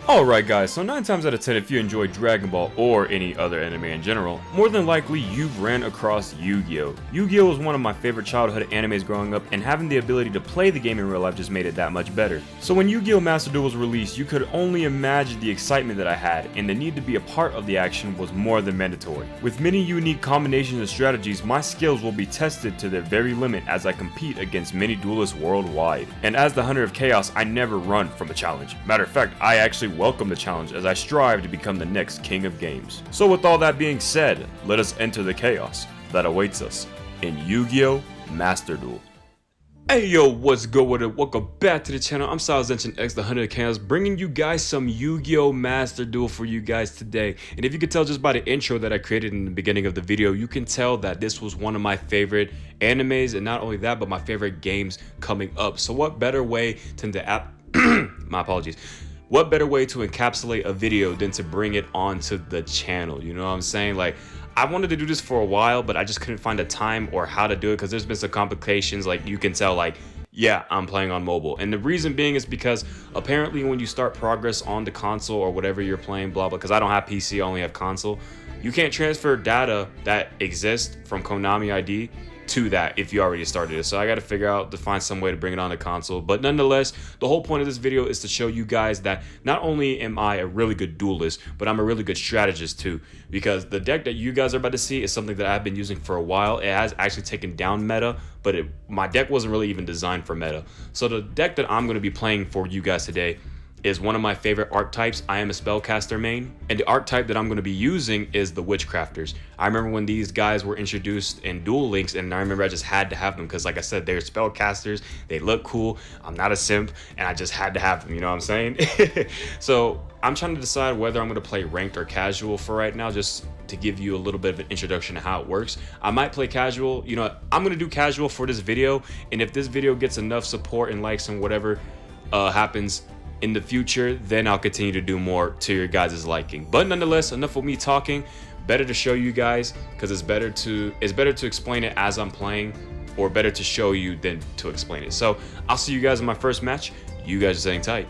Alright guys, so 9 times out of 10 if you enjoy Dragon Ball or any other anime in general, more than likely you've ran across Yu-Gi-Oh! Yu-Gi-Oh! Was one of my favorite childhood animes growing up, and having the ability to play the game in real life just made it that much better. So when Yu-Gi-Oh! Master Duel was released, you could only imagine the excitement that I had, and the need to be a part of the action was more than mandatory. With many unique combinations and strategies, my skills will be tested to their very limit as I compete against many duelists worldwide. And as the Hunter of Chaos, I never run from a challenge. Matter of fact, I actually welcome the challenge as I strive to become the next king of games. So with all that being said, let us enter the chaos that awaits us in Yu-Gi-Oh! Master Duel. Hey yo, what's good with it? Welcome back to the channel. I'm Salzenshin X, the Hunter of Chaos, bringing you guys some Yu-Gi-Oh! Master Duel for you guys today. And if you can tell just by the intro that I created in the beginning of the video, you can tell that this was one of my favorite animes, and not only that, but my favorite games coming up. So what better way to my apologies. What better way to encapsulate a video than to bring it onto the channel? You know what I'm saying? Like, I wanted to do this for a while, but I just couldn't find a time or how to do it because there's been some complications. Like, you can tell, like, yeah, I'm playing on mobile. And the reason being is because apparently when you start progress on the console or whatever you're playing, blah, blah, because I don't have PC, I only have console, you can't transfer data that exists from Konami ID to that if you already started it. So I got to figure out to find some way to bring it on the console. But nonetheless, the whole point of this video is to show you guys that not only am I a really good duelist, but I'm a really good strategist too, because the deck that you guys are about to see is something that I've been using for a while. It has actually taken down meta, but my deck wasn't really even designed for meta. So the deck that I'm going to be playing for you guys today is one of my favorite archetypes. I am a spellcaster main, and the archetype that I'm going to be using is the Witchcrafters. I remember when these guys were introduced in Duel Links, and I remember I just had to have them because, like I said, they're spellcasters, they look cool, I'm not a simp, and I just had to have them, you know what I'm saying? So I'm trying to decide whether I'm going to play ranked or casual for right now, just to give you a little bit of an introduction to how it works. I might play casual, you know, I'm going to do casual for this video, and if this video gets enough support and likes and whatever happens in the future, then I'll continue to do more to your guys' liking. But nonetheless, enough of me talking. Better to show you guys, because it's better to explain it as I'm playing, or better to show you than to explain it. So I'll see you guys in my first match. You guys are staying tight.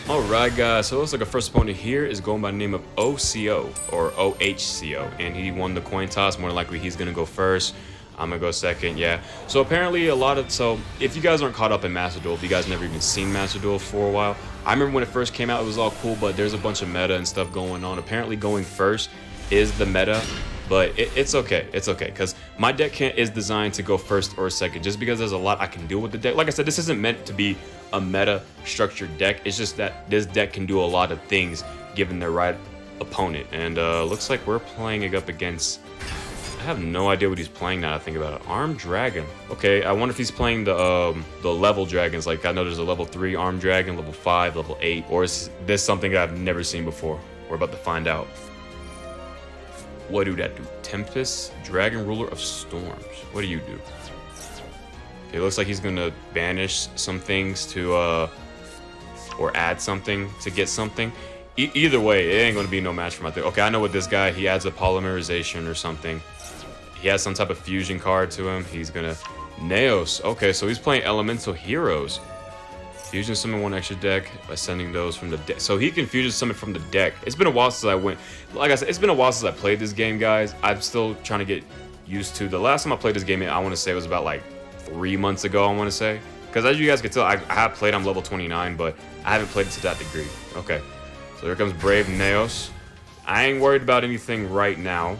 Alright guys, so it looks like our first opponent here is going by the name of OCO or OHCO, and he won the coin toss. More than likely he's gonna go first. I'm gonna go second, yeah. So apparently so if you guys aren't caught up in Master Duel, if you guys never even seen Master Duel for a while, I remember when it first came out, it was all cool, but there's a bunch of meta and stuff going on. Apparently going first is the meta, but it's okay, because my deck is designed to go first or second, just because there's a lot I can do with the deck. Like I said, this isn't meant to be a meta structured deck, it's just that this deck can do a lot of things given the right opponent. And looks like we're playing it up against, I have no idea what he's playing now that I think about it. Armed Dragon. Okay, I wonder if he's playing the level dragons. Like, I know there's a level 3 Armed Dragon, level 5, level 8. Or is this something that I've never seen before? We're about to find out. What do that do? Tempest, Dragon Ruler of Storms. What do you do? It looks like he's gonna banish some things to, or add something to get something. Either way, it ain't gonna be no match for my thing. Okay, I know what this guy, he adds a polymerization or something. He has some type of fusion card to him. He's gonna Neos. Okay, so he's playing elemental heroes. Fusion summon one extra deck by sending those from the deck. So he can fusion summon from the deck. It's been a while since like I said, it's been a while since I played this game, guys. I'm still trying to get used to. The last time I played this game, I want to say it was about like 3 months ago, I want to say. Because as you guys can tell, I have played, I'm level 29, but I haven't played it to that degree. Okay, so here comes Brave Neos. I ain't worried about anything right now.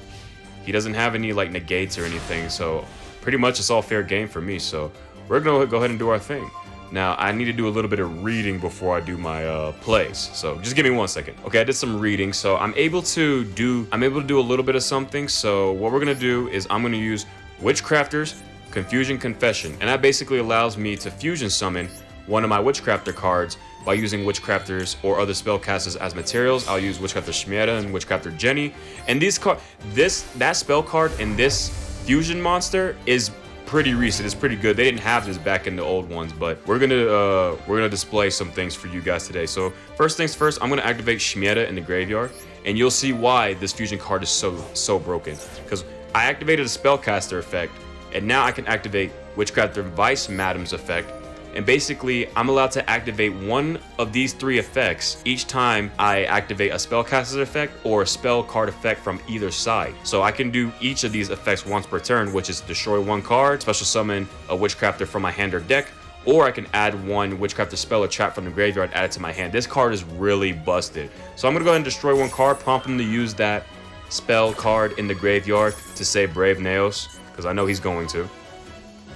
He doesn't have any like negates or anything, so pretty much it's all fair game for me. So we're gonna go ahead and do our thing. Now I need to do a little bit of reading before I do my plays, so just give me 1 second. Okay, I did some reading, so I'm able to do a little bit of something. So what we're gonna do is I'm gonna use Witchcrafters, Confusion Confession, and that basically allows me to fusion summon one of my Witchcrafter cards by using Witchcrafters or other spellcasters as materials. I'll use Witchcrafter Shmieta and Witchcrafter Jenny. And that spell card and this fusion monster is pretty recent. It's pretty good. They didn't have this back in the old ones, but we're gonna display some things for you guys today. So first things first, I'm gonna activate Shmieta in the graveyard, and you'll see why this fusion card is so broken. Because I activated a spellcaster effect, and now I can activate Witchcrafter Vice Madam's effect, and basically I'm allowed to activate one of these 3 effects each time I activate a spellcaster's effect or a spell card effect from either side. So I can do each of these effects once per turn, which is destroy 1 card, special summon a witchcrafter from my hand or deck, or I can add 1 witchcrafter spell or trap from the graveyard, add it to my hand. This card is really busted. So I'm gonna go ahead and destroy 1 card, prompt him to use that spell card in the graveyard to save Brave Naos, because I know he's going to.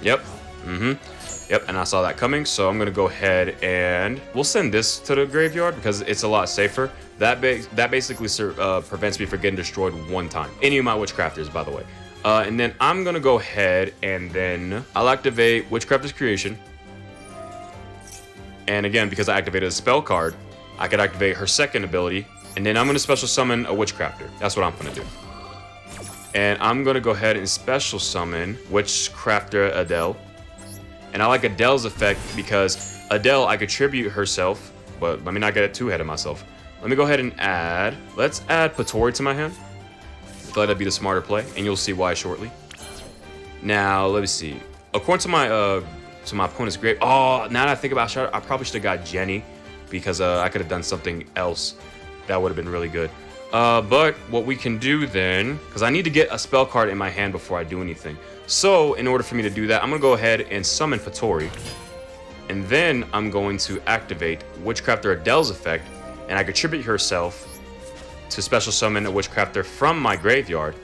Yep. Yep, and I saw that coming, so I'm gonna go ahead and we'll send this to the graveyard because it's a lot safer. That basically prevents me from getting destroyed 1 time. Any of my witchcrafters, by the way. And then I'm gonna go ahead and then I'll activate Witchcrafter's Creation. And again, because I activated a spell card, I could activate her second ability, and then I'm gonna special summon a Witchcrafter. That's what I'm gonna do. And I'm gonna go ahead and special summon Witchcrafter Adele. And I like Adele's effect because Adele, I could tribute herself, but let me not get too ahead of myself. Let me go ahead and let's add Patori to my hand. I feel like that'd be the smarter play, and you'll see why shortly. Now, let me see. According to my opponent's grave, now that I think about it, I probably should have got Jenny because I could have done something else that would have been really good. But what we can do then, because I need to get a spell card in my hand before I do anything. So in order for me to do that, I'm going to go ahead and summon Patori. And then I'm going to activate Witchcrafter Adele's effect, and I can tribute herself to special summon a Witchcrafter from my graveyard.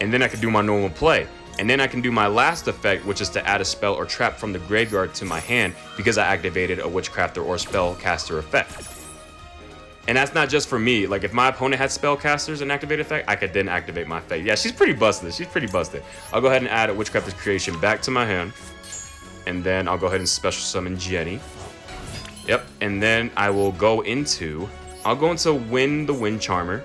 And then I can do my normal play. And then I can do my last effect, which is to add a spell or trap from the graveyard to my hand because I activated a Witchcrafter or Spellcaster effect. And that's not just for me. Like, if my opponent had spellcasters and activate effect, I could then activate my effect. Yeah, she's pretty busted. She's pretty busted. I'll go ahead and add a Witchcrafter's Creation back to my hand. And then I'll go ahead and special summon Jenny. Yep. And then I will go into... I'll go into Win the Wind Charmer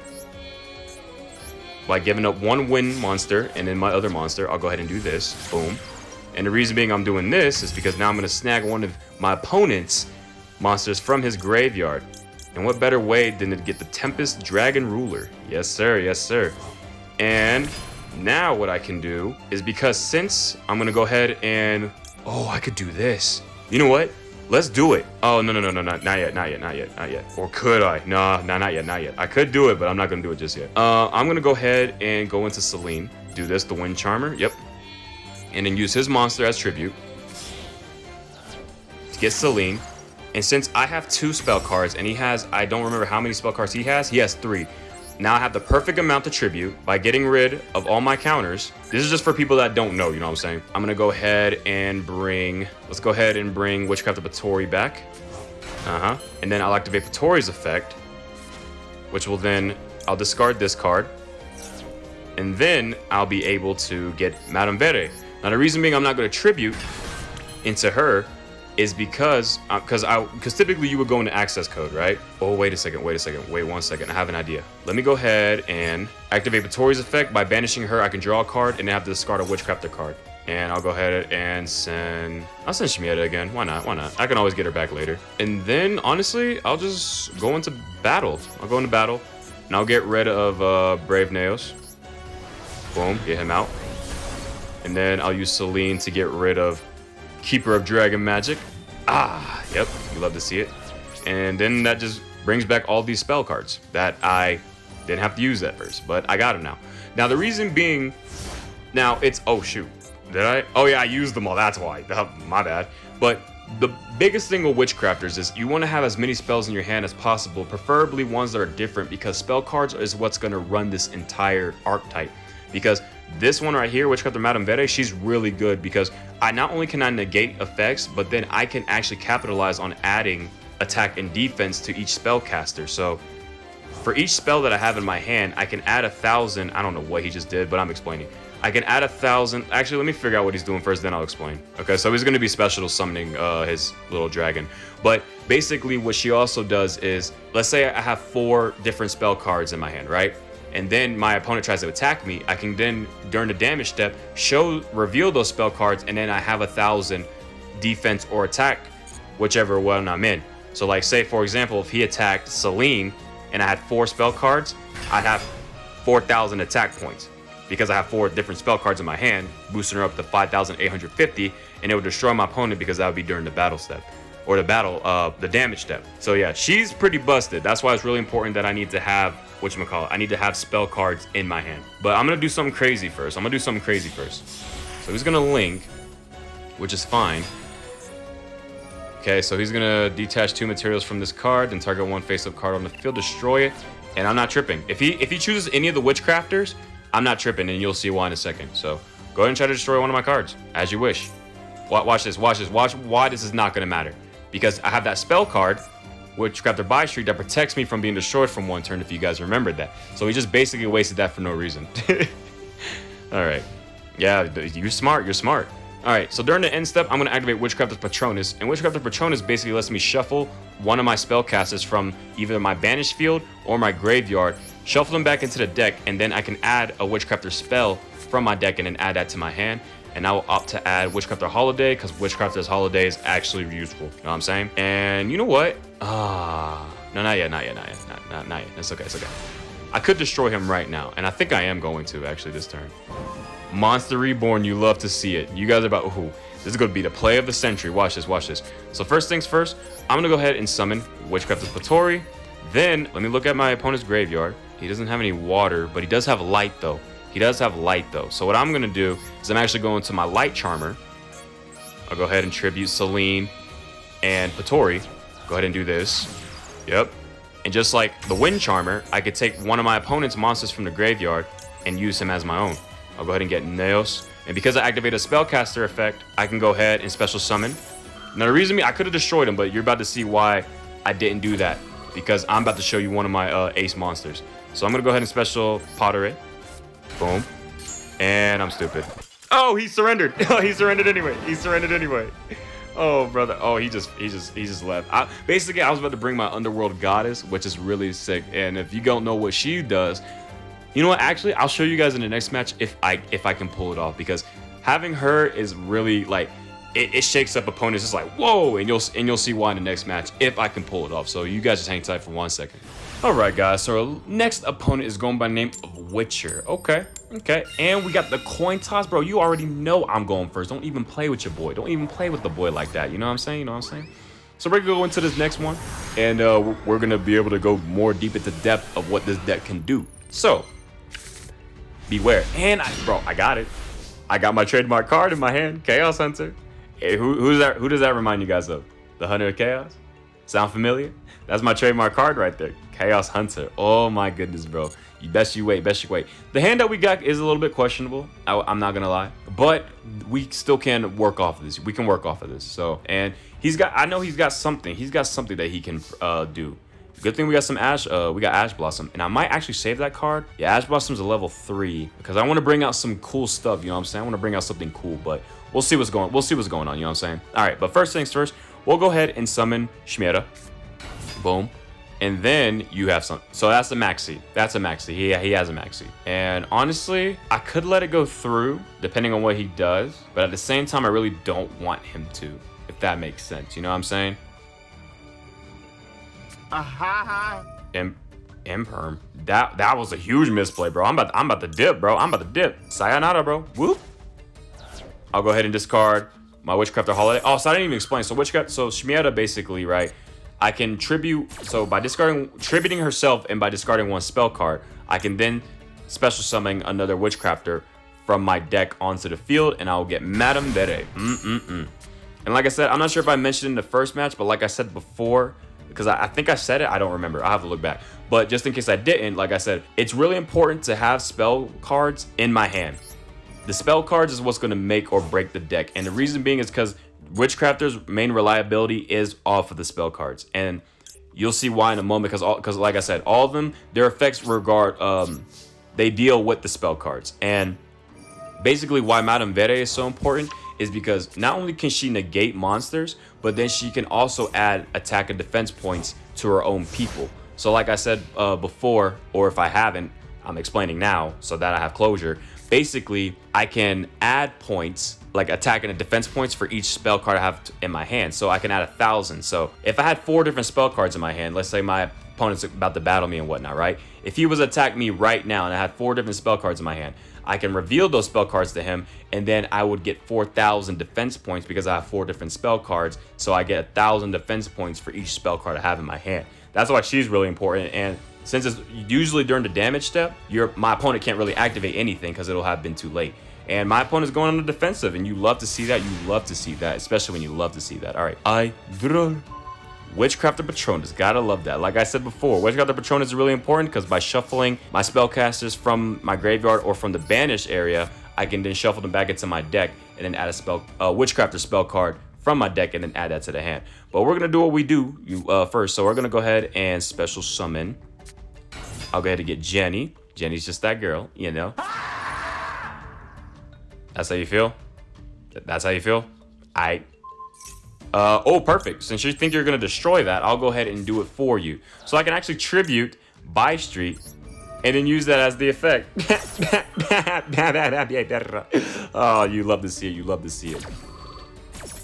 by giving up 1 wind monster, and then my other monster, I'll go ahead and do this. Boom. And the reason being I'm doing this is because now I'm going to snag one of my opponent's monsters from his graveyard. And what better way than to get the Tempest Dragon Ruler? Yes, sir. Yes, sir. And now what I can do is, because since I'm going to go ahead and... Oh, I could do this. You know what? Let's do it. Oh, no. Not yet. Or could I? No, not yet. I could do it, but I'm not going to do it just yet. I'm going to go ahead and go into Celine. Do this, the Wind Charmer. Yep. And then use his monster as tribute to get Celine. And since I have 2 spell cards and he has, I don't remember how many spell cards he has 3. Now I have the perfect amount to tribute by getting rid of all my counters. This is just for people that don't know, you know what I'm saying? I'm gonna go ahead and let's go ahead and bring Witchcrafter Patori back. And then I'll activate Patori's effect, which will then, I'll discard this card. And then I'll be able to get Madame Vere. Now the reason being I'm not gonna tribute into her is because typically you would go into access code, right? Oh, wait 1 second, I have an idea. Let me go ahead and activate Patori's effect. By banishing her, I can draw a card and then have to discard a Witchcrafter card. And I'll go ahead and I'll send Shmieta again. Why not? I can always get her back later. And then, honestly, I'll just go into battle. I'll go into battle, and I'll get rid of Brave Naos. Boom, get him out. And then I'll use Celine to get rid of Keeper of Dragon Magic. Yep, you love to see it. And then that just brings back all these spell cards that I didn't have to use at first, but I got them now. Now the reason being, now it's, oh shoot, did I? Oh yeah, I used them all, that's why, my bad. But the biggest thing with Witchcrafters is you want to have as many spells in your hand as possible, preferably ones that are different, because spell cards is what's going to run this entire archetype. Because this one right here, Witchcrafter Madame Vere, she's really good because not only can I negate effects, but then I can actually capitalize on adding attack and defense to each spellcaster. So for each spell that I have in my hand, I can add 1,000. I don't know what he just did, but I'm explaining. I can add 1,000. Actually, let me figure out what he's doing first, then I'll explain. Okay, so he's going to be special summoning his little dragon. But basically what she also does is, let's say I have 4 different spell cards in my hand, right? And then my opponent tries to attack me, I can then, during the damage step, reveal those spell cards, and then I have 1,000 defense or attack, whichever one I'm in. So like, say for example, if he attacked Celine and I had 4 spell cards, I'd have 4,000 attack points because I have 4 different spell cards in my hand, boosting her up to 5,850, and it would destroy my opponent because that would be during the battle step. Or the damage step. So yeah, she's pretty busted. That's why it's really important that I need to have, I need to have spell cards in my hand. But I'm gonna do something crazy first. So he's gonna link, which is fine. Okay, so he's gonna detach 2 materials from this card, then target 1 face-up card on the field, destroy it, and I'm not tripping. If he chooses any of the witchcrafters, I'm not tripping, and you'll see why in a second. So go ahead and try to destroy one of my cards, as you wish. Watch this. Watch why this is not gonna matter. Because I have that spell card, Witchcrafter Buy Street, that protects me from being destroyed from 1 turn, if you guys remembered that. So he just basically wasted that for no reason. Alright. Yeah, you're smart. Alright, so during the end step, I'm going to activate Witchcrafter's Patronus. And Witchcrafter's Patronus basically lets me shuffle one of my spellcasters from either my banished field or my graveyard, shuffle them back into the deck, and then I can add a Witchcrafter spell from my deck and then add that to my hand. And I will opt to add Witchcrafter Holiday because Witchcrafter's Holiday is actually useful. You know what I'm saying? And you know what? No, not yet. It's okay. I could destroy him right now. And I think I am going to, actually, this turn. Monster Reborn, you love to see it. You guys are about, this is going to be the play of the century. Watch this. So first things first, I'm going to go ahead and summon Witchcrafter's Patori. Then, let me look at my opponent's graveyard. He doesn't have any water, but he does have light, though. So what I'm going to do is I'm actually going to my Light Charmer. I'll go ahead and tribute Celine and Patori. Go ahead and do this. Yep. And just like the Wind Charmer, I could take one of my opponent's monsters from the graveyard and use him as my own. I'll go ahead and get Neos. And because I activate a Spellcaster effect, I can go ahead and special summon. Now the reason I could have destroyed him, but you're about to see why I didn't do that. Because I'm about to show you one of my ace monsters. So I'm going to go ahead and special Pottery. Boom. And I'm stupid. Oh, he surrendered. He surrendered anyway. Oh, brother. Oh, he just left. Basically, I was about to bring my Underworld Goddess, which is really sick. And if you don't know what she does, you know what? Actually, I'll show you guys in the next match if I can pull it off. Because having her is really like it shakes up opponents. It's like whoa, and you'll see why in the next match if I can pull it off. So you guys just hang tight for 1 second. Alright guys, so our next opponent is going by the name of Witcher. Okay. And we got the coin toss. Bro, you already know I'm going first. Don't even play with your boy. Don't even play with the boy like that. You know what I'm saying? So we're going to go into this next one. And we're going to be able to go more deep into depth of what this deck can do. So, beware. And, I got it. I got my trademark card in my hand. Chaos Hunter. Hey, who does that remind you guys of? The Hunter of Chaos? Sound familiar? That's my trademark card right there. Chaos Hunter. Oh my goodness, bro. Best you wait. The hand that we got is a little bit questionable. I'm not gonna lie, but we still can work off of this. We can work off of this. So, and I know he's got something. He's got something that he can do. Good thing we got some Ash. We got Ash Blossom, and I might actually save that card. Yeah, Ash Blossom's a level 3 because I want to bring out some cool stuff. You know what I'm saying? I want to bring out something cool, but we'll see what's going on. You know what I'm saying? All right, but first things first, we'll go ahead and summon Shmera. Boom. And then you have some. So that's a maxi. He has a maxi. And honestly, I could let it go through depending on what he does. But at the same time, I really don't want him to, if that makes sense. You know what I'm saying? Imperm. That was a huge misplay, bro. I'm about to dip. Sayonara, bro. Whoop. I'll go ahead and discard my Witchcrafter Holiday. Oh, so I didn't even explain. So Shmera basically, right? I can tribute, so by tributing herself and by discarding 1 spell card, I can then special summon another Witchcrafter from my deck onto the field, and I'll get Madame Bere. And like I said, I'm not sure if I mentioned in the first match, but like I said before, because I think I said it, I don't remember. I'll have to look back. But just in case I didn't, like I said, it's really important to have spell cards in my hand. The spell cards is what's going to make or break the deck, and the reason being is because Witchcrafter's main reliability is off of the spell cards, and you'll see why in a moment. Because like I said, all of them, their effects they deal with the spell cards. And basically, why Madame Vere is so important is because not only can she negate monsters, but then she can also add attack and defense points to her own people. So like I said before, or if I haven't, I'm explaining now so that I have closure. Basically, I can add points, like attack and defense points for each spell card I have in my hand. So I can add 1,000. So if I had 4 different spell cards in my hand, let's say my opponent's about to battle me and whatnot, right? If he was to attack me right now and I had 4 different spell cards in my hand, I can reveal those spell cards to him, and then I would get 4,000 defense points because I have 4 different spell cards. So I get 1,000 defense points for each spell card I have in my hand. That's why she's really important. And since it's usually during the damage step, my opponent can't really activate anything because it'll have been too late. And my opponent's going on the defensive, and you love to see that. You love to see that, especially when you love to see that. All right, Duel. Witchcrafter Patronus, gotta love that. Like I said before, Witchcrafter Patronus is really important because by shuffling my spellcasters from my graveyard or from the banished area, I can then shuffle them back into my deck and then add a Witchcrafter spell card from my deck and then add that to the hand. But we're gonna do what we do first. So we're gonna go ahead and special summon. I'll go ahead and get Jenny. Jenny's just that girl, you know. That's how you feel? That's how you feel? Oh, perfect. Since you think you're going to destroy that, I'll go ahead and do it for you. So I can actually tribute By Street and then use that as the effect. Oh, you love to see it. You love to see it.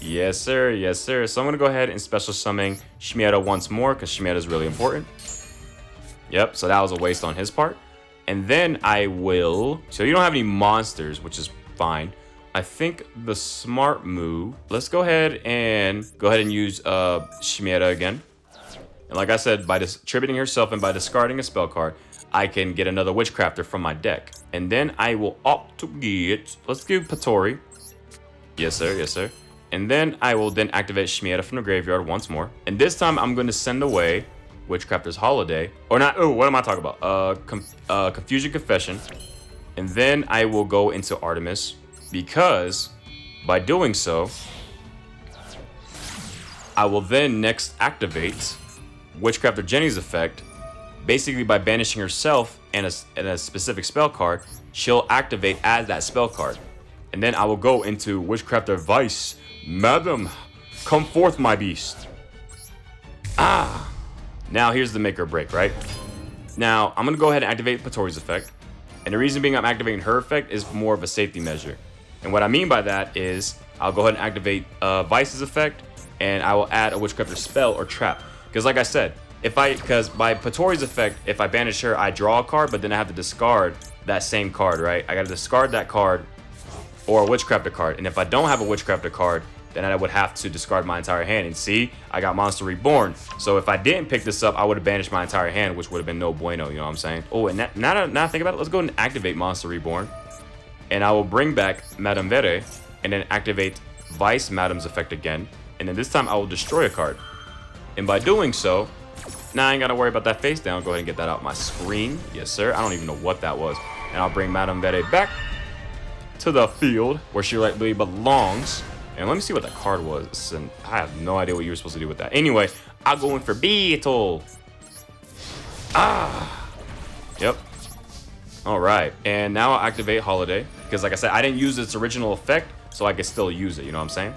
Yes, sir. Yes, sir. So I'm going to go ahead and special summon Shmieta once more because Shmieta is really important. Yep, so that was a waste on his part. And then I will... So you don't have any monsters, which is fine. I think the smart move, let's go ahead and use Shmieta again. And like I said, by tributing herself and by discarding a spell card, I can get another Witchcrafter from my deck. And then I will opt to get, let's give Patori. Yes, sir, yes, sir. And then I will then activate Shmieta from the graveyard once more. And this time I'm going to send away Witchcrafter's Holiday. Or not, oh, what am I talking about? Confusion Confession. And then I will go into Artemis. Because by doing so, I will then next activate Witchcrafter Jenny's effect. Basically, by banishing herself and a specific spell card, she'll activate as that spell card. And then I will go into Witchcrafter Vice. Madam, come forth, my beast. Now here's the make or break, right? Now, I'm going to go ahead and activate Patori's effect. And the reason being I'm activating her effect is more of a safety measure. And what I mean by that is I'll go ahead and activate Vice's effect, and I will add a Witchcrafter spell or trap. Because like I said, because by Patori's effect, if I banish her, I draw a card, but then I have to discard that same card, right? I got to discard that card or a Witchcrafter card. And if I don't have a Witchcrafter card, then I would have to discard my entire hand. And see, I got Monster Reborn. So if I didn't pick this up, I would have banished my entire hand, which would have been no bueno, you know what I'm saying? Oh, and now I think about it, let's go ahead and activate Monster Reborn. And I will bring back Madame Vere and then activate Vice Madame's effect again. And then this time I will destroy a card. And by doing so, now I ain't got to worry about that face down. Go ahead and get that out my screen. Yes, sir. I don't even know what that was. And I'll bring Madame Vere back to the field where she rightly belongs. And let me see what that card was. And I have no idea what you were supposed to do with that. Anyway, I'll go in for Beetle. Yep. All right. And now I'll activate Holiday. Because like I said, I didn't use its original effect, so I can still use it. You know what I'm saying?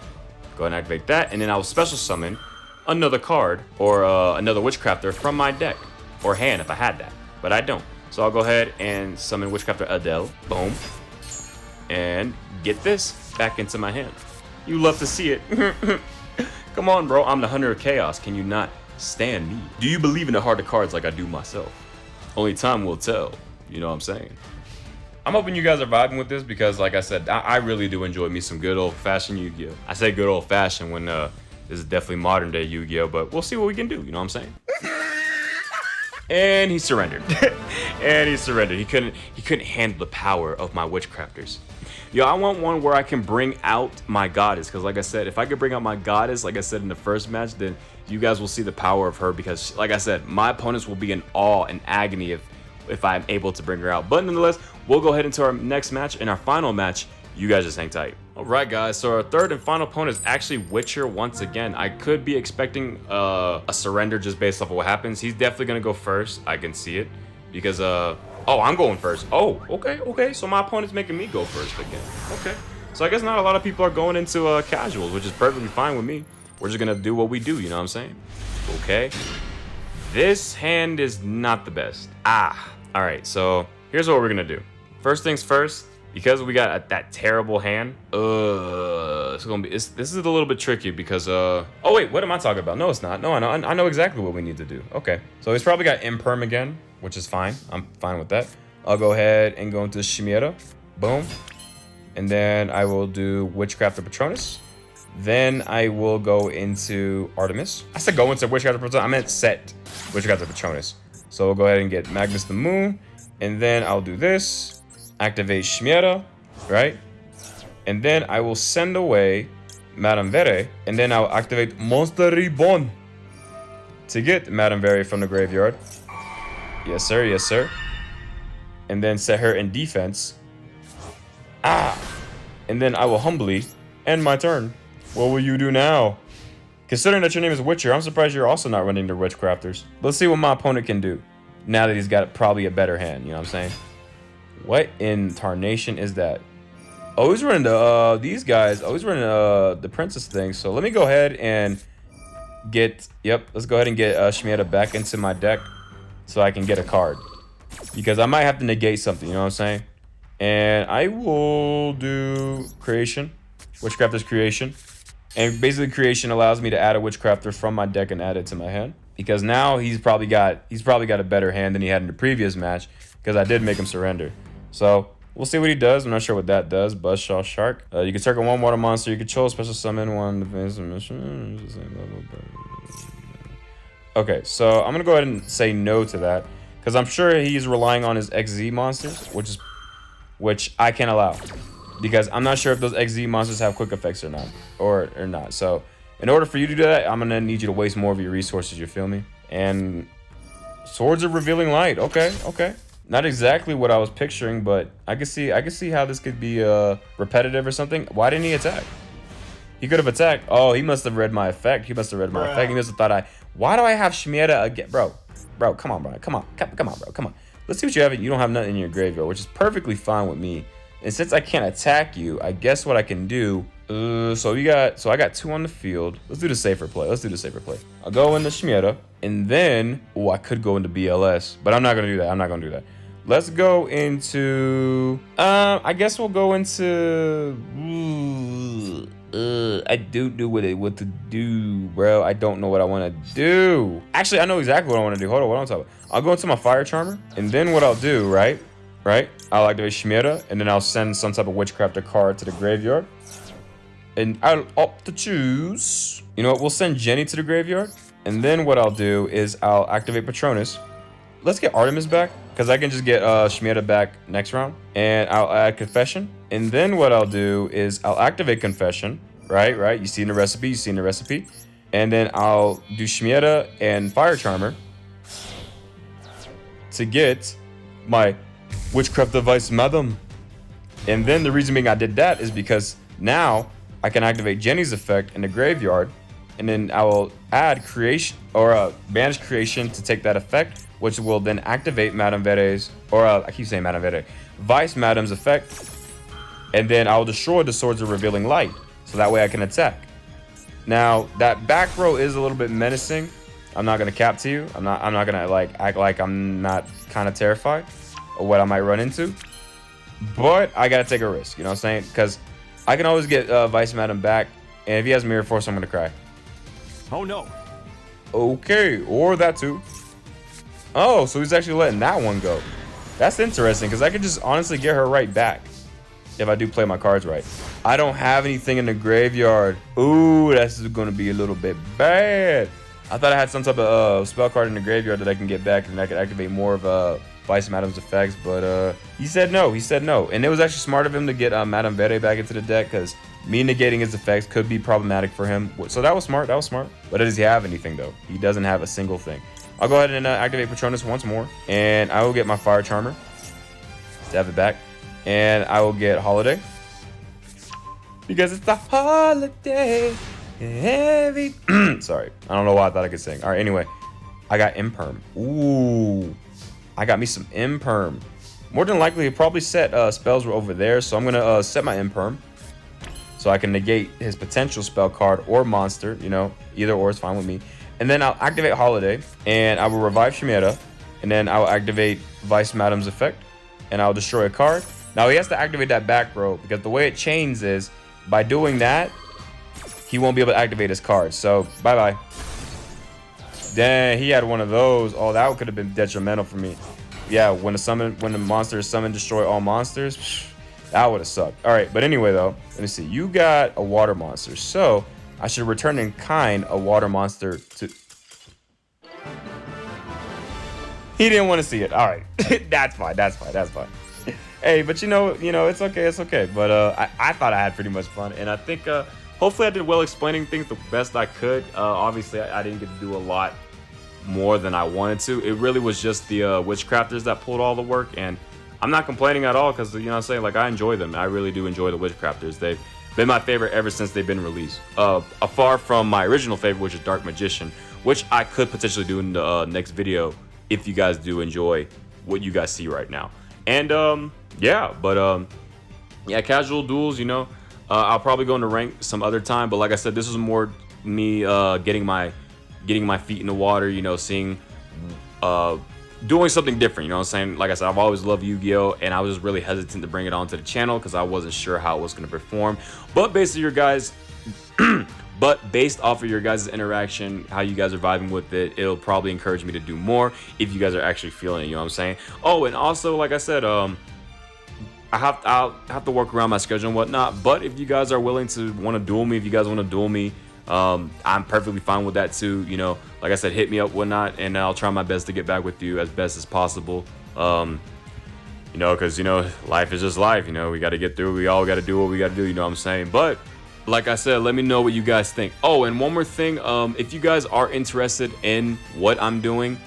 Go ahead and activate that. And then I'll special summon another card or another Witchcrafter from my deck. Or hand if I had that. But I don't. So I'll go ahead and summon Witchcrafter Adele. Boom. And get this back into my hand. You love to see it. Come on, bro. I'm the Hunter of Chaos. Can you not stand me? Do you believe in the heart of cards like I do myself? Only time will tell. You know what I'm saying? I'm hoping you guys are vibing with this because, like I said, I really do enjoy me some good old-fashioned Yu-Gi-Oh! I say good old-fashioned when this is definitely modern-day Yu-Gi-Oh! But we'll see what we can do. You know what I'm saying? And he surrendered. And he surrendered. He couldn't handle the power of my Witchcrafters. Yo, I want one where I can bring out my goddess. Because like I said, if I could bring out my goddess, like I said in the first match, then you guys will see the power of her. Because like I said, my opponents will be in awe and agony if I'm able to bring her out. But nonetheless, we'll go ahead into our next match. In our final match, you guys just hang tight. All right, guys. So our third and final opponent is actually Witcher once again. I could be expecting a surrender just based off of what happens. He's definitely going to go first. I can see it. Because, oh, I'm going first. Oh, okay. So my opponent's making me go first again. Okay. So I guess not a lot of people are going into casuals, which is perfectly fine with me. We're just going to do what we do, you know what I'm saying? Okay. This hand is not the best. All right. So here's what we're going to do. First things first, because we got that terrible hand. It's gonna be. This is a little bit tricky because oh wait, what am I talking about? No, it's not. No, I know exactly what we need to do. Okay, so he's probably got imperm again, which is fine. I'm fine with that. I'll go ahead and go into Chimera. Boom. And then I will do Witchcraft of Patronus. Then I will go into Artemis. I said go into Witchcraft of Patronus. I meant set Witchcraft of Patronus. So we'll go ahead and get Magnus the Moon. And then I'll do this. Activate Chimera, right? And then I will send away Madame Vere. And then I'll activate Monster Reborn to get Madame Vere from the graveyard. Yes, sir. Yes, sir. And then set her in defense. And then I will humbly end my turn. What will you do now? Considering that your name is Witcher, I'm surprised you're also not running the Witchcrafters. Let's see what my opponent can do. Now that he's got probably a better hand, you know what I'm saying? What in tarnation is that? Oh, he's running the these guys. Oh, he's running the princess thing. So let me go ahead and get let's go ahead and get Chimera back into my deck so I can get a card. Because I might have to negate something, you know what I'm saying? And I will do creation. Witchcrafter's creation. And basically creation allows me to add a Witchcrafter from my deck and add it to my hand. Because now he's probably got a better hand than he had in the previous match. Because I did make him surrender. So we'll see what he does. I'm not sure what that does. Buzzsaw Shark. You can target one water monster. You control special summon one defense mission. Okay, so I'm gonna go ahead and say no to that. Because I'm sure he's relying on his XZ monsters, which I can't allow. Because I'm not sure if those XZ monsters have quick effects or not. Or not. So in order for you to do that, I'm gonna need you to waste more of your resources, you feel me? And Swords of Revealing Light. Okay, okay. Not exactly what I was picturing, but I can see how this could be repetitive or something. Why didn't he attack? He could have attacked. Oh, he must have read my effect. He must have read my effect. He must have thought why do I have Chimera again? Bro, come on, bro. Come on, bro. Come on. Let's see what you have. You don't have nothing in your graveyard, which is perfectly fine with me. And since I can't attack you, I guess what I can do. So I got 2 on the field. Let's do the safer play. I'll go into Chimera, and then I could go into BLS, but I'm not gonna do that. Let's go into. I guess we'll go into. I don't know what to do, bro. I don't know what I want to do. Actually, I know exactly what I want to do. Hold on, what I'm talking about. I'll go into my Fire Charmer, and then what I'll do, right? I'll activate Chimera, and then I'll send some type of Witchcrafter card to the graveyard. And I'll opt to choose. You know what? We'll send Jenny to the graveyard, and then what I'll do is I'll activate Patronus. Let's get Artemis back, because I can just get Chimera back next round. And I'll add Confession. And then what I'll do is I'll activate Confession. Right? You see the recipe. And then I'll do Chimera and Fire Charmer to get my Witchcraft Device Madam. And then the reason being I did that is because now I can activate Jenny's effect in the graveyard. And then I will add creation or banish creation to take that effect, which will then activate Madame Vere's, or I keep saying Madame Vere, Vice Madame's effect. And then I'll destroy the Swords of Revealing Light, so that way I can attack. Now, that back row is a little bit menacing. I'm not gonna cap to you. I'm not gonna act like I'm not kind of terrified of what I might run into. But I gotta take a risk, you know what I'm saying? Because I can always get Vice Madame back, and if he has Mirror Force, I'm gonna cry. Oh no. Okay, or that too. Oh, so he's actually letting that one go. That's interesting, because I could just honestly get her right back if I do play my cards right. I don't have anything in the graveyard. Ooh, that's going to be a little bit bad. I thought I had some type of spell card in the graveyard that I can get back and I could activate more of Vice Madame's effects, but he said no. And it was actually smart of him to get Madame Vere back into the deck, because me negating his effects could be problematic for him. So that was smart. But does he have anything, though? He doesn't have a single thing. I'll go ahead and activate Patronus once more, and I will get my Fire Charmer to have it back, and I will get Holiday because it's the holiday. Sorry, I don't know why I thought I could sing. All right, anyway, I got Imperm. Ooh, I got me some Imperm. More than likely, it probably set spells were over there, so I'm gonna set my Imperm so I can negate his potential spell card or monster. You know, either or is fine with me. And then I'll activate Holiday, and I will revive Chimera, and then I'll activate Vice Madame's effect, and I'll destroy a card, Now he has to activate that back row because the way it chains is by doing that, he won't be able to activate his cards. So bye-bye. Dang, he had one of those. Oh, that could have been detrimental for me. Yeah, when the monster is summoned, destroy all monsters. That would have sucked. All right, but anyway though, let me see. You got a water monster, so I should return in kind a water monster to. He didn't want to see it. All right, that's fine. That's fine. That's fine. Hey, but you know, it's okay. It's okay. But I thought I had pretty much fun, and I think hopefully I did well explaining things the best I could. Obviously, I didn't get to do a lot more than I wanted to. It really was just the witchcrafters that pulled all the work, and I'm not complaining at all because, you know what I'm saying, like, I enjoy them. I really do enjoy the witchcrafters. They've been my favorite ever since they've been released. Afar from my original favorite, which is Dark Magician, which I could potentially do in the next video if you guys do enjoy what you guys see right now. And yeah, but yeah, casual duels, you know, I'll probably go into rank some other time, but like I said, this was more me getting my feet in the water, you know, seeing doing something different, you know what I'm saying? Like I said, I've always loved Yu-Gi-Oh, and I was just really hesitant to bring it onto the channel because I wasn't sure how it was going to perform. But based off of your guys' interaction, how you guys are vibing with it, it'll probably encourage me to do more if you guys are actually feeling it, you know what I'm saying? Oh, and also, like I said, I'll have to work around my schedule and whatnot, but if you guys are willing to want to duel me, if you guys want to duel me, I'm perfectly fine with that too. You know, like I said, hit me up, whatnot, and I'll try my best to get back with you as best as possible. You know, because, you know, life is just life. You know, we got to get through. We all got to do what we got to do. You know what I'm saying? But like I said, let me know what you guys think. Oh, and one more thing. If you guys are interested in what I'm doing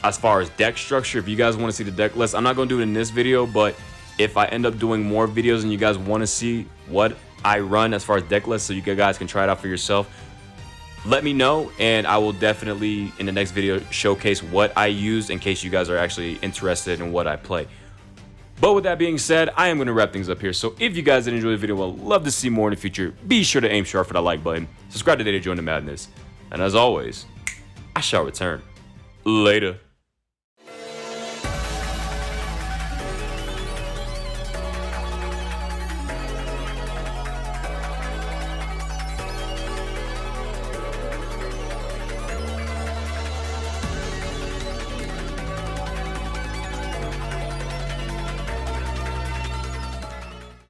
as far as deck structure, if you guys want to see the deck list, I'm not going to do it in this video, but if I end up doing more videos and you guys want to see what I run as far as deck lists so you guys can try it out for yourself, let me know, and I will definitely in the next video showcase what I use in case you guys are actually interested in what I play. But with that being said, I am going to wrap things up here. So if you guys did enjoy the video, I'd love to see more in the future. Be sure to aim sharp for that like button, subscribe today to join the madness, and as always, I shall return. Later.